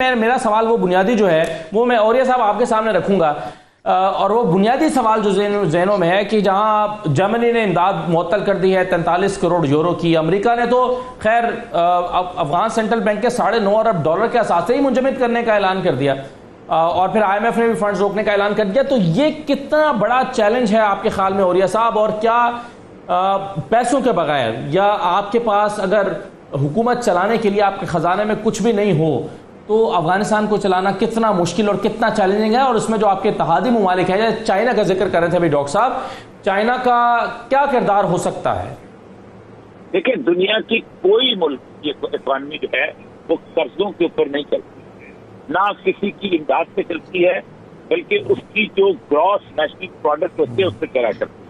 मेरा सवाल वो बुनियादी जो है वो मैं औरिया साहब आपके सामने रखूंगा, और वो बुनियादी सवाल जो ज़हनों में है कि जहां जर्मनी ने इमदाद मुअत्तल कर दी है 43 करोड़ यूरो की, अमेरिका ने तो खैर अफगान सेंट्रल बैंक के $9.5 अरब के असासे ही मुंजमद करने का ऐलान कर दिया, और फिर IMF ने भी फंड्स रोकने का ऐलान कर दिया। तो ये कितना बड़ा चैलेंज है आपके ख्याल में औरिया साहब, और क्या पैसों के बगैर या आपके पास अगर हुकूमत चलाने के लिए आपके खजाने में कुछ भी नहीं हो तो अफगानिस्तान को चलाना कितना मुश्किल और कितना चैलेंजिंग है? और उसमें जो आपके इत्तेहादी मुमालिक है, चाइना का जिक्र कर रहे थे अभी डॉक्टर साहब, चाइना का क्या किरदार हो सकता है? देखिए, दुनिया की कोई मुल्क की इकोनॉमी जो है वो कर्जों के ऊपर नहीं चलती, ना किसी की इमदाद से चलती है, बल्कि उसकी जो ग्रॉस नेशनल प्रोडक्ट होते हैं उससे चला करती है।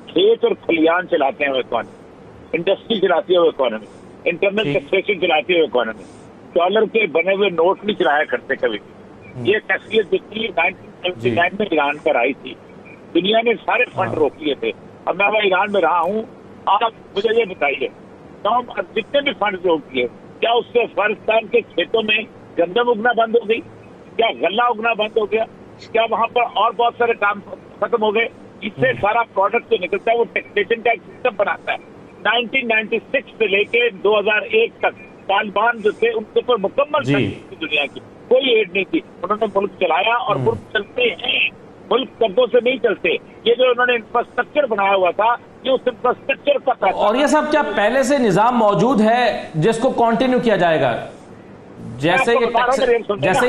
खेत और खलियान चलाते हैं वो इकोनॉमी, इंडस्ट्री चलाती है वो इकोनॉमी, इंटरनल टैक्सेशन चलाती है वो इकोनॉमी। डॉलर के बने हुए नोट नहीं चलाया करते कभी। ये हैसियत जितनी 1979 में ईरान पर आई थी, दुनिया ने सारे फंड रोक लिए थे। अब मैं ईरान में रहा हूँ, आप मुझे ये बताइए, तो जितने भी फंड रोक दिए, क्या उससे अफगानिस्तान के खेतों में गंदम उगना बंद हो गई? क्या गल्ला उगना बंद हो गया? क्या वहां पर और बहुत सारे काम खत्म हो गए? इससे सारा प्रोडक्ट जो निकलता है वो टैक्सेशन का एक सिस्टम बनाता है। 1996 से लेके 2001 तक तालिबान जो थे उनके ऊपर मुकम्मल दुनिया की कोई एड नहीं थी। उन्होंने मुल्क चलाया और मुल्क चलते हैं, मुल्क कर्जों से नहीं चलते। ये जो उन्होंने इंफ्रास्ट्रक्चर बनाया हुआ था, ये उस इंफ्रास्ट्रक्चर का पैसा। और ये सब क्या पहले से निजाम मौजूद है जिसको कंटिन्यू किया जाएगा? जैसे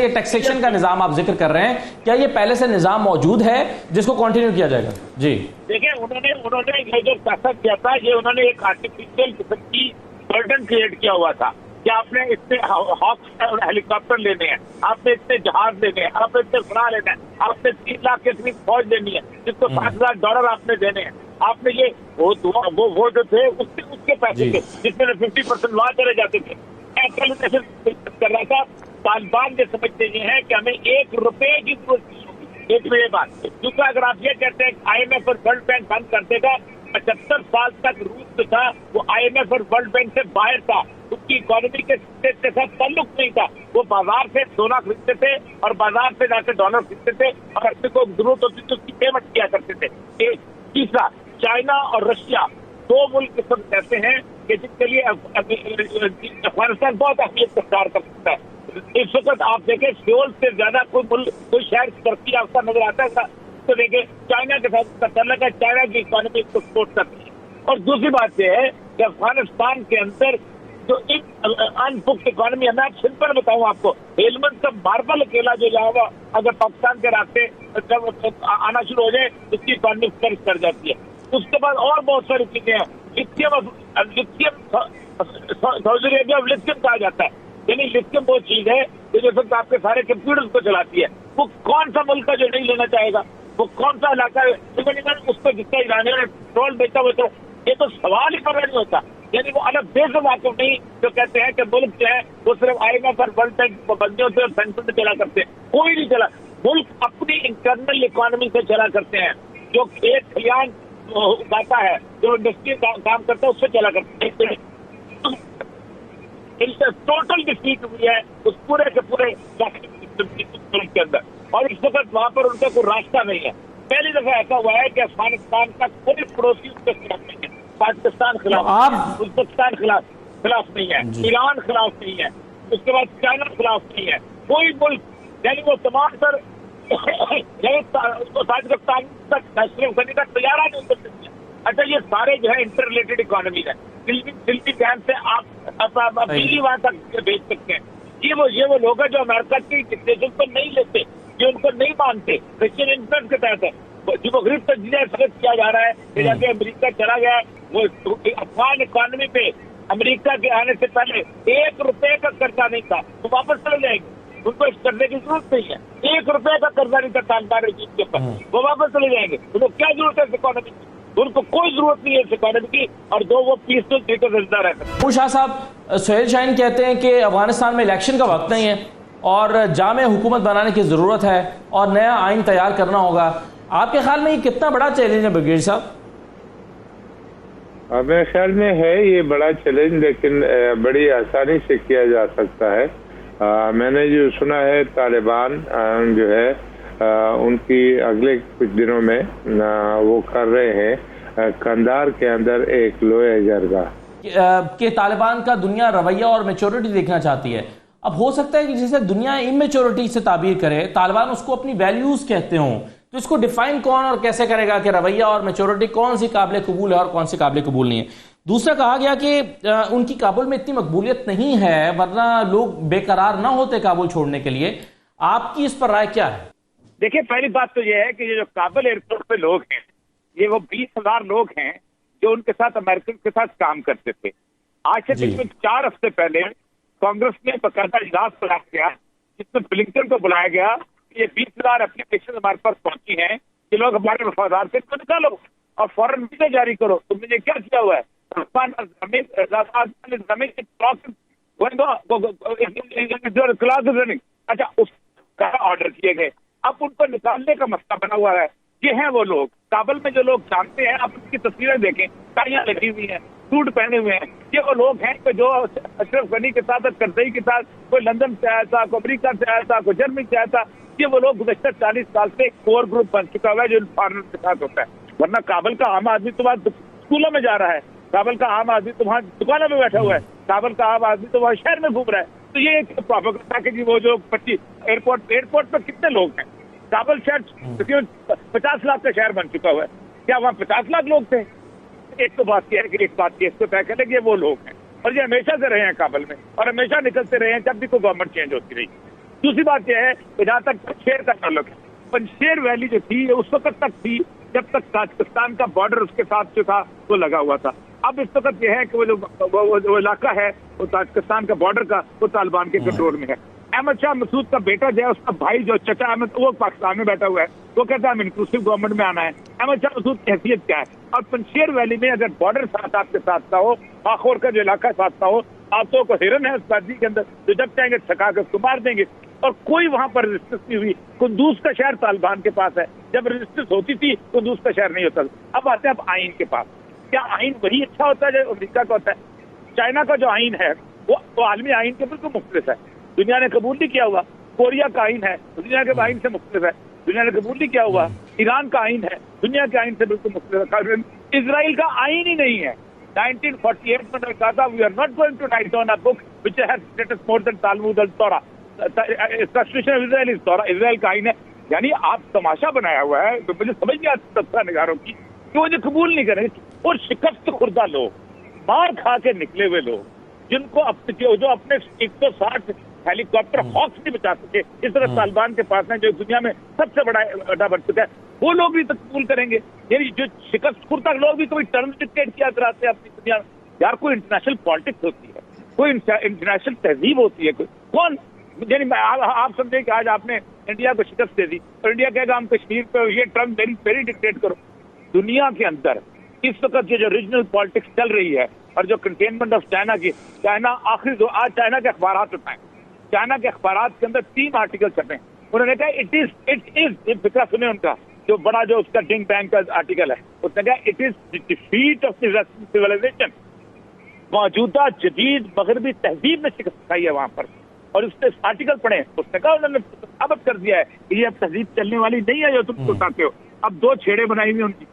ये टैक्सेशन का निजाम आप जिक्र कर रहे हैं, क्या ये पहले से निजाम मौजूद है जिसको कंटिन्यू किया जाएगा? जी देखिए, उन्होंने ये जो पैसा किया था, ये उन्होंने एक आर्टिफिशियल किस्म की बर्डन क्रिएट किया हुआ था कि आपने इतने हॉक हेलीकॉप्टर लेने हैं, आपने इतने जहाज लेने हैं, आपने इतने घोड़ा लेना है, आपने 3 लाख के करीब फौज लेनी है, जिसको $7,000 आपने देने हैं। आपने ये वो जो थे उसके पैसे थे, जिसमें 50% वहां चले जाते थे। कर रहा था तालिबान ये समझते ये है कि हमें ₹1 की जरूरत नहीं होगी। एक में ये बात, दूसरा अगर आप ये कहते हैं IMF और वर्ल्ड बैंक बंद कर देगा, 75 साल तक रूस जो था वो IMF और वर्ल्ड बैंक से बाहर था, उसकी इकोनॉमी के साथ ताल्लुक नहीं था। वो बाजार से सोना खरीदते थे और बाजार से जाकर डॉलर खरीदते थे, और अपने को जरूरत होती तो उसकी पेमेंट किया करते थे। एक तीसरा, चाइना और रशिया 2 मुल्क सब ऐसे हैं कि जिसके लिए अफगानिस्तान बहुत अहमियत इख्तियार कर सकता है। इस वक्त आप देखें, सियोल से ज्यादा कोई शहर तरक्की याफ्ता नजर आता है तो देखें चाइना के साथ तल्लुक है, चाइना की इकोनॉमी को सपोर्ट करती है। और दूसरी बात यह है कि अफगानिस्तान के अंदर जो अनपुख्त इकोनॉमी है, मैं सिंपल बताऊं आपको, हेलमंद का मार्बल अकेला जो यहाँ अगर पाकिस्तान के रास्ते आना शुरू हो जाए, उसकी इकोनॉमी कर्ज कर जाती है। उसके बाद और बहुत सारी चीजें हैं। लिथियम सऊदी अरेबिया लिथियम कहा जाता है, यानी लिथियम वो चीज है जो जिस वक्त आपके सारे कंप्यूटर्स को चलाती है। वो कौन सा मुल्क है जो नहीं लेना चाहेगा? वो कौन सा इलाका है उसको जितना ईरानियों ने पेट्रोल बेचा हुआ, तो ये तो सवाल ही पर नहीं होता। यानी वो अलग देश से वाकिफ नहीं जो कहते हैं कि मुल्क जो है वो सिर्फ IMF और वर्ल्ड बैंक बंदियों से सेंटर से चला करते हैं। कोई नहीं चला, मुल्क अपनी इंटरनल इकोनॉमी से चला करते हैं। जो खेत खलियान उगाता है, जो इंडस्ट्री काम करता है, उससे चला करते हैं। इनसे टोटल डिफीट हुई है उस पूरे के पूरे के अंदर, और इस वक्त वहां पर उनका कोई रास्ता नहीं है। पहली दफा ऐसा हुआ है कि अफगानिस्तान का कोई पड़ोसी उसके खिलाफ नहीं है। पाकिस्तान खिलाफ, उज्बेकिस्तान खिलाफ नहीं है, ईरान खिलाफ नहीं है, उसके बाद चाइना खिलाफ नहीं है, कोई मुल्क, यानी वो तमाम सर फैसले करने का तैयार नहीं कर सकते। अच्छा, ये सारे जो है इंटर रिलेटेड इकोनॉमी है। दिल्ली डैम से आप बिजली वहां तक भेज सकते हैं। ये वो लोग हैं जो अमेरिका की डिक्टेशन को नहीं लेते, जो उनको नहीं मानते, रशियन इन्फ्लुएंस के तहत है। जो गरीब तजिया किया जा रहा है कि जाके अमेरिका चला गया, वो अफगान इकोनॉमी पे अमेरिका के आने से पहले ₹1 का कर्जा नहीं था, वो वापस चले जाएंगे। उनको इस करने की जरूरत नहीं है। ₹1 का कर्जा नहीं था तालिबान रजीम के ऊपर, वो वापस चले जाएंगे। उनको क्या जरूरत है इस इकोनॉमी की? उनको कोई जरूरत नहीं है इस इकोनॉमी की, और दो वो पीसफुल तरीके से जिंदा रहते। शाह साहब, सुहेल शाहीन कहते हैं कि अफगानिस्तान में इलेक्शन का वक्त नहीं है और जामे हुकूमत बनाने की जरूरत है और नया आइन तैयार करना होगा। आपके ख्याल में ये कितना बड़ा चैलेंज है ब्रिगेडियर साहब? मेरे ख्याल में है ये बड़ा चैलेंज, लेकिन बड़ी आसानी से किया जा सकता है। मैंने जो सुना है तालिबान जो है उनकी अगले कुछ दिनों में वो कर रहे हैं कंधार के अंदर एक लोहे जरगा कि तालिबान का दुनिया रवैया और मेच्योरिटी देखना चाहती है। अब हो सकता है कि जैसे दुनिया इमेच्योरिटी से ताबीर करे, तालिबान उसको अपनी वैल्यूज कहते हों, तो इसको डिफाइन कौन और कैसे करेगा कि रवैया और मेच्योरिटी कौन सी काबिल कबूल है और कौन सी काबिल कबूल नहीं है। दूसरा, कहा गया कि उनकी काबुल में इतनी मकबूलियत नहीं है, वरना लोग बेकरार ना होते काबुल छोड़ने के लिए। आपकी इस पर राय क्या है? देखिए, पहली बात तो यह है कि ये जो काबुल एयरपोर्ट पे लोग हैं, ये वो 20,000 लोग हैं जो उनके साथ अमेरिकन के साथ काम करते थे। आज से तकरीबन 4 हफ्ते पहले कांग्रेस ने बकायदा इजलास बुलाया गया जिसमें ब्लिंकन को बुलाया गया कि ये 20,000 एप्लीकेशन हमारे पास पहुंची हैं, ये लोग हमारे वफादार थे, तो निकालो और फौरन वीजा जारी करो। तुमने ये क्या किया हुआ है? अच्छा, उसका ऑर्डर किए गए, अब उनको निकालने का मसला बना हुआ है। ये हैं वो लोग, काबुल में जो लोग जानते हैं, आप उनकी तस्वीरें देखें, टाइयां लगी हुई हैं, सूट पहने हुए हैं। ये वो लोग हैं कि जो अशरफ गनी के साथ, करजई के साथ, कोई लंदन से आया था, कोई अमेरिका से आया था, कोई जर्मनी से आया था। ये वो लोग गुज़श्ता 40 साल से कोर ग्रुप बन चुका हुआ है जो फॉरेनर के साथ होता है। वरना काबुल का आम आदमी तो वहाँ स्कूलों में जा रहा है, काबुल का आम आदमी तो वहाँ दुकानों में बैठा हुआ है, काबुल का आम आदमी तो वहाँ शहर में घूम रहा है। तो ये एक प्रोपेगेंडा है कि वो जो 25 एयरपोर्ट पर कितने लोग हैं? काबुल शहर 50 लाख का शहर बन चुका हुआ है, क्या वहाँ 50 लाख लोग थे? एक तो बात यह है कि एक बात केस को तय करें कि वो लोग हैं और ये हमेशा से रहे हैं काबुल में और हमेशा निकलते रहे हैं जब भी कोई गवर्नमेंट चेंज होती रही। दूसरी बात यह है कि जहाँ तक पंजशेर का ताल्लुक है, पंजशेर वैली जो थी उस वक्त तक थी जब तक ताजिकिस्तान का बॉर्डर उसके साथ जो था वो लगा हुआ था। अब इस वक्त यह है कि वो इलाका है वो ताजिकिस्तान का बॉर्डर का वो तालिबान के कंट्रोल में है। अहमद शाह मसूद का बेटा जो है, उसका भाई जो चचा अहमद, वो पाकिस्तान में बैठा हुआ है, वो कहता है हम इंक्लूसिव गवर्नमेंट में आना है। अहमद शाह मसूद की हैसियत क्या है? और पंजशेर वैली में अगर बॉर्डर साथ आपके साथ का हो, आखोर का जो इलाका साथ का हो, आप तो हिरन है उस वादी के अंदर, जो जब चाहेंगे छका कर उसको मार देंगे और कोई वहां पर रेजिस्टेंस नहीं हुई। कुंदूज का शहर तालिबान के पास है, जब रेजिस्टेंस होती थी कुंदूज का शहर नहीं होता था। अब आते हैं अब आइन के पास, क्या आइन वही अच्छा होता है जो अमेरिका का होता है? चाइना का जो आइन है वो आलमी आइन के बिल्कुल मुख्तलिफ है, दुनिया ने कबूल नहीं किया हुआ। कोरिया का आइन है, दुनिया के आइन से मुख्तलिफ है, दुनिया ने कबूल नहीं किया हुआ। ईरान का आइन है, दुनिया के आइन से बिल्कुल मुख्तलिफ है। इसराइल का आइन ही नहीं है। 1948 में कहा था we are not going to write down a book which has status more than Talmud al Torah. Constitution of Israel is Torah, Israel का आइन है। यानी आप तमाशा बनाया हुआ है, तो मुझे समझ नहीं आती तबका निगारों की कि वो जो कबूल नहीं करेंगे। और शिकस्त खुर्दा लोग, मार खा के निकले हुए लोग, जिनको जो अपने 160 हेलीकॉप्टर हॉक्स नहीं बचा सके, इस तरह तालिबान के पास है जो दुनिया में सबसे बड़ा अड्डा बन चुका है, वो लोग भी कबूल करेंगे। यानी जो शिकस्त खुर्दा लोग भी कभी टर्म डिक्टेट किया कराते हैं अपनी दुनिया में। यार कोई इंटरनेशनल पॉलिटिक्स होती है, कोई इंटरनेशनल तहजीब होती है, कोई कौन? यानी आप समझे कि आज आपने इंडिया को शिकस्त दे दी और इंडिया कहेगा हम कश्मीर पे ये टर्म वेरी डिक्टेट करो। दुनिया के अंदर इस वक्त ये जो रीजनल पॉलिटिक्स चल रही है और जो कंटेनमेंट ऑफ चाइना की, चाइना आखिरी आज चाइना के अखबार उठाएं, चाइना के अखबार के अंदर 3 आर्टिकल छपे, उन्होंने कहा इट इज फिक्रा सुने उनका, जो बड़ा जो उसका डिंग बैंक का आर्टिकल है, उसने कहा it is the defeat of civilization. मौजूदा जदीद मगरबी तहजीब में शिकस्त खाई है वहां पर। और उसने आर्टिकल पढ़े, उसने कहा उन्होंने साबित कर दिया है कि ये अब तहजीब चलने वाली नहीं है जो तुम सोचते हो। अब 2 छेड़े बनाई हुई उनकी,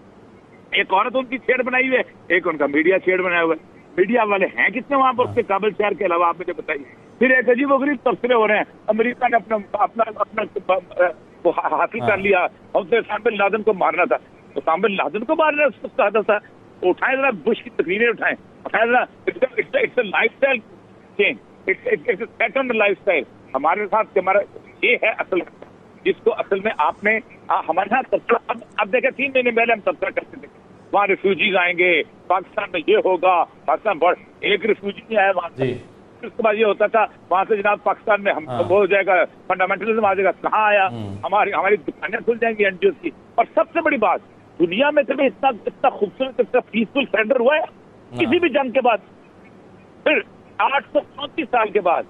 एक औरत उनकी छेड़ बनाई हुई है, एक उनका मीडिया छेड़ बनाया हुआ है। मीडिया वाले हैं कितने वहां पर उसके काबिल शहर के अलावा, आप मुझे बताइए। फिर एक अजीब वगरीब तबसरे हो रहे हैं, अमेरिका ने अपना वो हासिल कर लिया, हमसे उसामा बिन लादेन को मारना था, उसामा बिन लादेन को मारना उसका था। उठाए जरा, बुश की तकरीरें उठाएं, उठाए जरा, it's a lifestyle change, it's a set on the lifestyle. हमारे साथ हमारा ये है असल, जिसको असल में आपने हमारे साथ तबसरा, अब देखे 3 महीने पहले हम तबसरा करते थे वहाँ रिफ्यूजीज आएंगे, पाकिस्तान में ये होगा, पाकिस्तान बढ़, एक रिफ्यूजी नहीं आया वहां से। उसके बाद ये होता था वहां से जनाब पाकिस्तान में हम वो हो जाएगा, फंडामेंटलिज्म आ जाएगा। कहाँ आया? हमारी दुकानें खुल जाएंगी एनजीओ की। और सबसे बड़ी बात, दुनिया में कभी इतना खूबसूरत, इतना पीसफुल सरेंडर हुआ है किसी भी जंग के बाद? फिर 834 साल के बाद,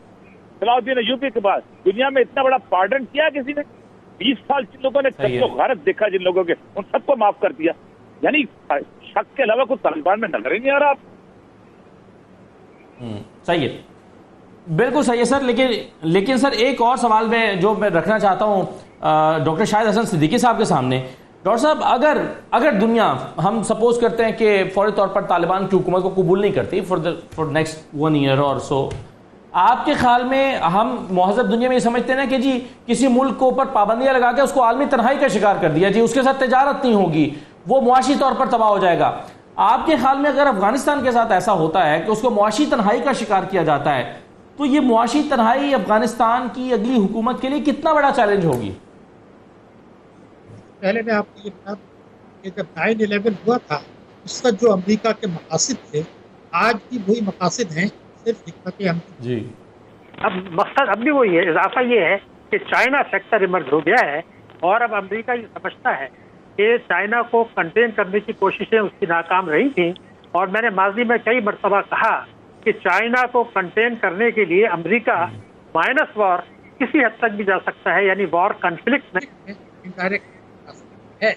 सलाउद्दीन अय्यूबी के बाद, दुनिया में इतना बड़ा पार्डन किया किसी ने? 20 साल जिन लोगों ने गलत देखा, जिन लोगों के, उन सबको माफ कर दिया। यानी शक के अलावा कुछ तालिबान में नजर ही नहीं आ रहा। सही है। बिल्कुल सही है सर, लेकिन सर एक और सवाल मैं रखना चाहता हूँ डॉक्टर शाहिद हसन सिद्दीकी साहब के सामने। डॉक्टर साहब, अगर दुनिया, हम सपोज करते हैं कि फौरी तौर पर तालिबान की हुकूमत को कबूल नहीं करती फॉर नेक्स्ट 1 ईयर और सो, आपके ख्याल में हम महज़ब दुनिया में ये समझते हैं ना कि जी किसी मुल्क को ऊपर पाबंदियां लगा के उसको आलमी तन्हाई का शिकार कर दिया, जी उसके साथ तजारत नहीं होगी, वो मुआशी तौर पर तबाह हो जाएगा। आपके ख्याल में अगर अफगानिस्तान के साथ ऐसा होता है कि उसको मुआशी तन्हाई का शिकार किया जाता है, तो ये मुआशी तन्हाई अफगानिस्तान की अगली हुकूमत के लिए कितना बड़ा चैलेंज होगी? पहले मैं आपको ये बता दूं कि जब 9/11 हुआ था, उस वक्त जो अमेरिका के मकासद थे, आज भी वही मकासद हैं, सिर्फ हिकमत अमली। जी, अब मकसद अब भी वही है। इजाफा ये है कि चाइना फैक्टर इमर्ज हो गया है और अब अमेरिका ये समझता है कि चाइना को कंटेन करने की कोशिशें उसकी नाकाम रही थी। और मैंने माजी में कई मरतबा कहा कि चाइना को कंटेन करने के लिए अमेरिका माइनस वॉर किसी हद तक भी जा सकता है, यानी वॉर कॉन्फ्लिक्ट में इनडायरेक्ट